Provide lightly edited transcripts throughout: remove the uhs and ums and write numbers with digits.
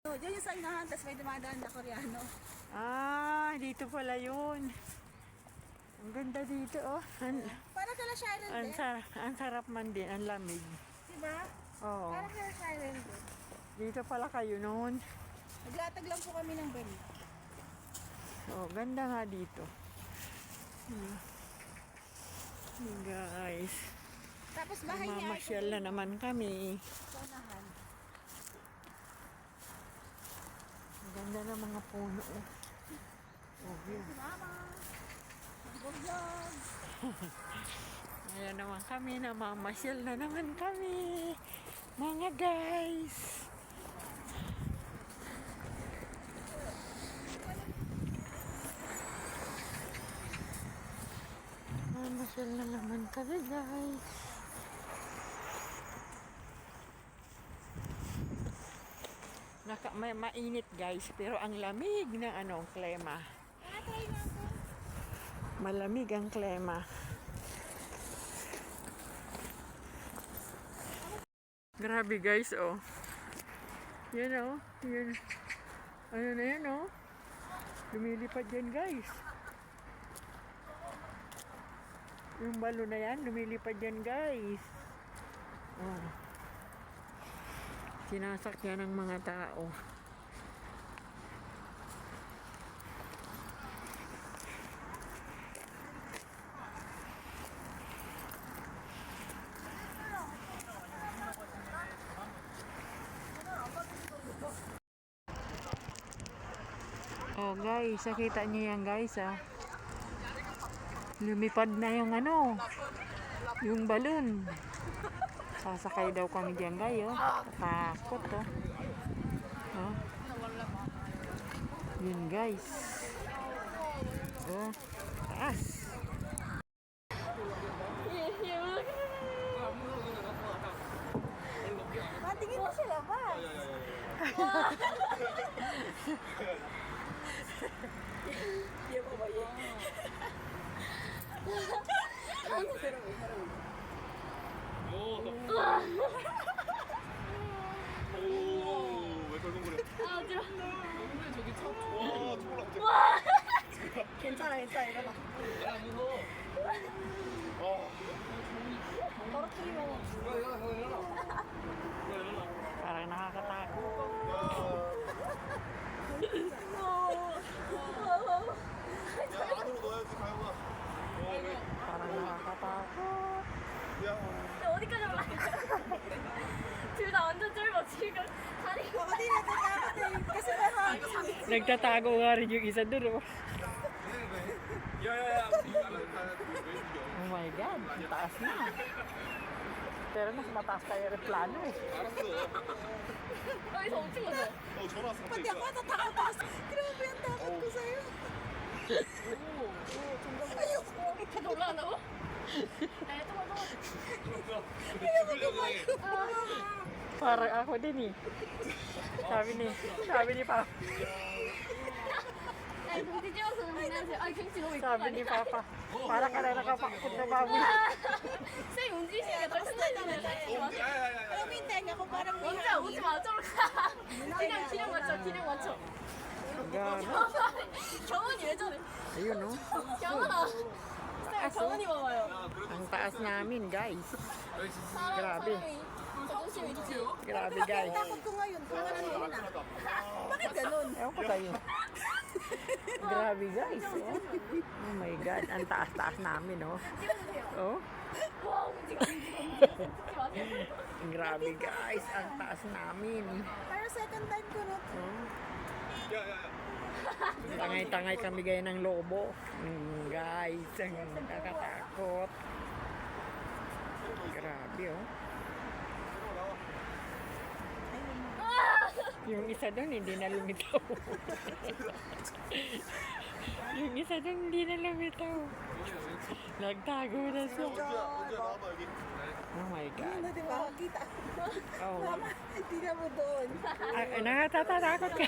Oh, diyan yung sa inahan, tapos may dumadaan na Koreano. Ah, dito pala yun. Ang ganda dito, oh. Para kala Sharon din. Ang sarap man din, ang lamig. Diba? Oo. Para kala Sharon din. Dito pala kayo noon. Naglatag lang po kami ng balik. Oh, ganda nga dito. Guys, Tapos bahay niya. mamasyal na naman kami. Sa unahan. Ang ganda ng mga puno, oh. Oh, yun. Si Mama. Vlog. Ayan naman kami, namamasyal na naman kami. Mga guys. Namamasyal na naman kami, guys. May mainit, guys, pero ang lamig ng klima. Try natin. Malamig ang klima. Grabe, guys, oh. Yan, oh. Yan. Ano na yan, oh. Lumilipad yan, guys. Yung balo na yan, lumilipad yan, guys. Oh. Sinasakyan ng mga tao. Oh guys, nakita niyo yan guys, ah. Lumipad na yung yung balon. Sasakay daw kami diyan guys, oh. Takot, oh. Oh. Yun guys. Oh, taas. Matingin mo sila ba? Iya po ba yun? Ano sarap eh, sarap eh. 왜 덜컹거려? 아, 어지러워. 저기 차. 와, 저걸 어떻게? 괜찮아, 괜찮아, 이러다. 떨어뜨리면. Parang nakakatakot. 야, 안으로 넣어야지, 가영아. 왜? Parang nakakatakot. 야, 어디까지 올라가? 둘 다 완전 짧아, 지금. 다리. Kapatid natin, kapatid. Kasi mahal. Nagtatago nga rin yung isa doon, oh. 야야야. Oh my God, ang taas na. Pero mas mataas tayo aeroplano, eh. 알았어. 여기서 엄청 거죠? 전화 왔어. Pati ako natatakot. Grabe ang takot ko sa'yo. Ayoko. 계속 올라간다고? 네, 죽으려고 해. Parang ako din, eh. Sabi ni Papa. 아니, 경치 찍어서 장난하세요. 아, 경치 너무 이쁘다. Sabi ni Papa, para ka na nakapakit na baboy. 쌤 움직이시니까 더 신나잖아요. 야야야야. Alam mo yung tenga ko parang may 원자 오지 마, 저로 가. 기량 맞춰, 기량 맞춰. Gano. 경원이 왜 저래? Ayun, oh. 경원아. 쌤, 경원이 봐봐요. Ang taas namin, guys. Grabe. 사람이 자존심 있지? Grabe, guys. takot ko ngayon. Parang ano yun ah. Bakit ganun? Ewan ko sa'yo. Grabe, guys. Oh my God. Ang taas-taas namin, oh. 찍어주세요. Oh. 와, 움직여. 찍지 마세요. Grabe, guys. Ang taas namin. Parang second time ko na. Oh. 야야야. Tangay-tangay kami gaya ng lobo. Guys, ang nakakatakot. Grabe, oh. Yung isa doon, hindi na lumitaw. Yung isa doon, hindi na lumitaw. Nagtago na siya. 언제 나와봐 여기. Oh my God. Ano, di ba? Kita. Oh. Mama, tingnan mo doon. Ay, nakatatakot ka.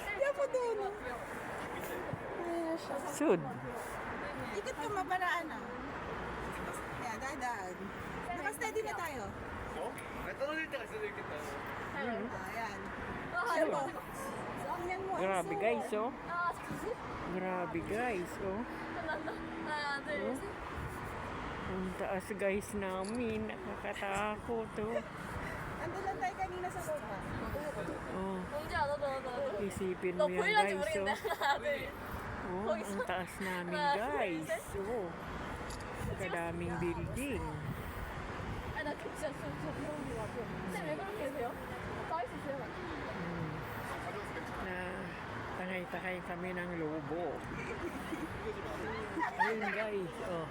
Tingnan mo doon. Ayan na siya. Sud. Ikot ka maparaan ah. Yan, dahan. Naka-steady na tayo. 어? 떨어질 때가 있어야 되겠다. Ayan. Grabe guys, oh. 아, 잠깐만. Grabe guys, oh. 한다. 하나, 둘, Oh. 셋. Ang taas guys namin. Nakakatakot, oh. Andun lang tayo kanina sa baba. Oh. 영지야, 너도. Isipin 너 mo yan 보일런지 guys, 모르겠네. oh. 하나, 둘. Oh, 거기서. ang taas namin 하나, 둘, guys. 셋. Oh. Kadaming building. 아, 나 진짜 그런 거 같아. 쌤왜 그렇게 계세요? 싸울 수 있어요? Na tangay-takay kami ng lobo. Ayun guys, oh.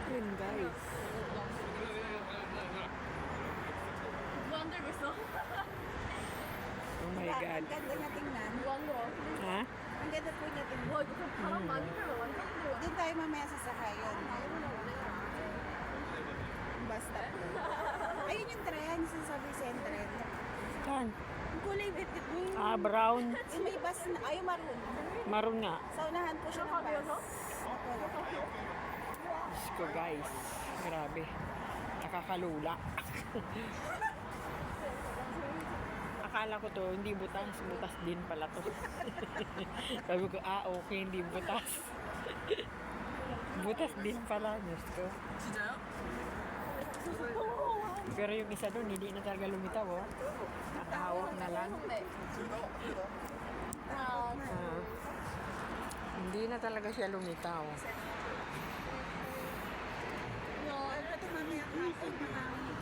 Ayun guys. 누가 안 들고 있어? Oh my God. Ang ganda niya tingnan. 누가 안 들어? Ha? Ang ganda po niya tingnan. 와, 이거 바람 많이 불면 완전 힘들어. Doon tayo mamaya sasakay yun. Bus stop. Ayun yung tren, sinasabi sa tren. Saan? Yung kulay, yung Brown. may bus na, ay maroon. Maroon nga. Sa unahan po siya ng bus. Diyos ko guys. Grabe. Nakakalula. Akala ko to, hindi butas. Butas din pala to. Sabi ko, okay, hindi butas. Butas din pala. Diyos ko. Pero yung isa doon, hindi na talaga lumitaw, oh. Nakahawak na lang. 하나, Ah. Hindi na talaga siya lumitaw. Ano ito mamaya hapon, mahangin.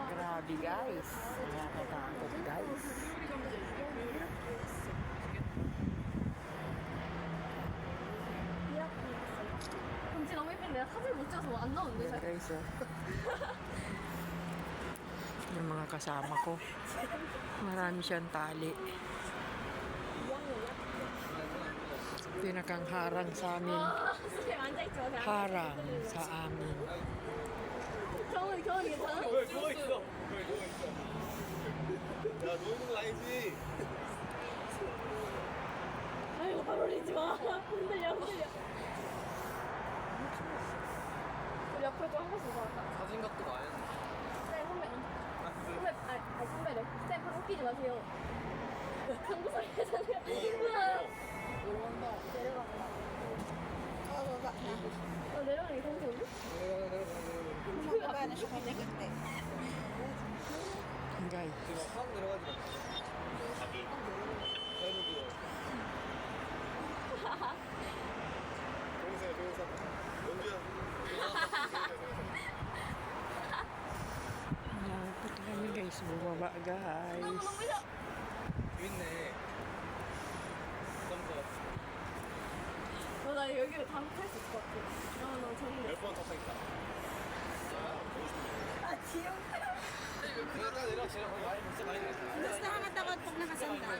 Grabe guys. Nakakatakot guys. 금지 너무 예쁜데 내가 사진 못 찍어서 안 나오는데 잘. Guys, oh. Yung mga kasama ko. Marami siyang tali. Pinakang harang sa amin. 선생님 앉아있지 마세요. Harang sa amin. 경훈이 괜찮아? 왜 누워 있어? 왜 누워 있어? 야, 누워 있는 건 아니지. 아이고 발 올리지 마. 흔들려 흔들려. 우리 옆에 좀 한 번씩 웃어볼까? 사진 각도가 아니야. 쌤 선배 선배 아니 선배래. 쌤 방귀 끼지 마세요. 방구 소리 하잖아요. 내려간다. Baba na. 내려가는 게 너무 좋은데? Bumababa na siya kanya ganda. Guys. 지금 확 내려가지 마. 자기. 동생, 동생. 연주야. Malapit kami guys. Bumaba 너무 guys. 너무 싫어. 있네. 점프. 나 여기를 다 탈 수 있을 것 같아. 너무 재밌네. 몇번 탔다니까. Ah, chill. 내려, 진짜 많이 내려. Mas nakakatakot pag nakasandal.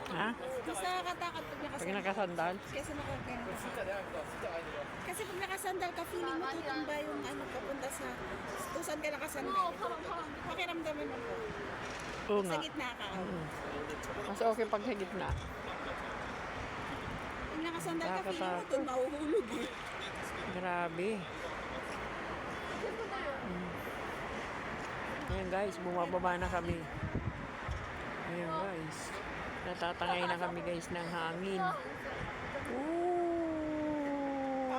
Ha? Mas nakakatakot pag Pag nakasandal. nakasandal? Kasi nakakaya. 진짜 내가 그거 진짜 많이 내려. Kasi pag nakasandal ka, feeling mo tutumba yung ano papunta sa kung saan ka nakasandal. 파랑. Pakiramdaman mo po. Oo Sa nga. gitna ka. Mas okay pag sa gitna. Pag nakasandal ka, feeling mo Nakakatakot. doon mahuhulog eh. Grabe. Ayan guys, bumababa na kami. Ayan guys. Natatangay na kami guys ng hangin. Ooh.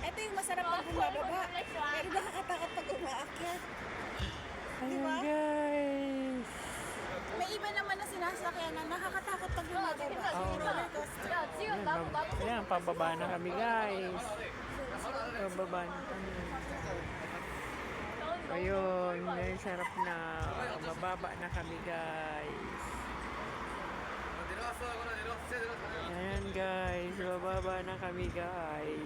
Ito yung masarap pag bumababa. Pero nakakatakot pag umaakyat. Ayan guys. May iba naman na sinasakyan na nakakatakot pag bumababa. Roller coaster. 야 지금 나도 Ayan, pababa na kami guys. Pababa na kami. Ayun, may sarap na. Mababa na kami guys. 내려왔어, 하거나 내려왔어. 진짜 내려왔어. Ayan guys, bababa na kami guys.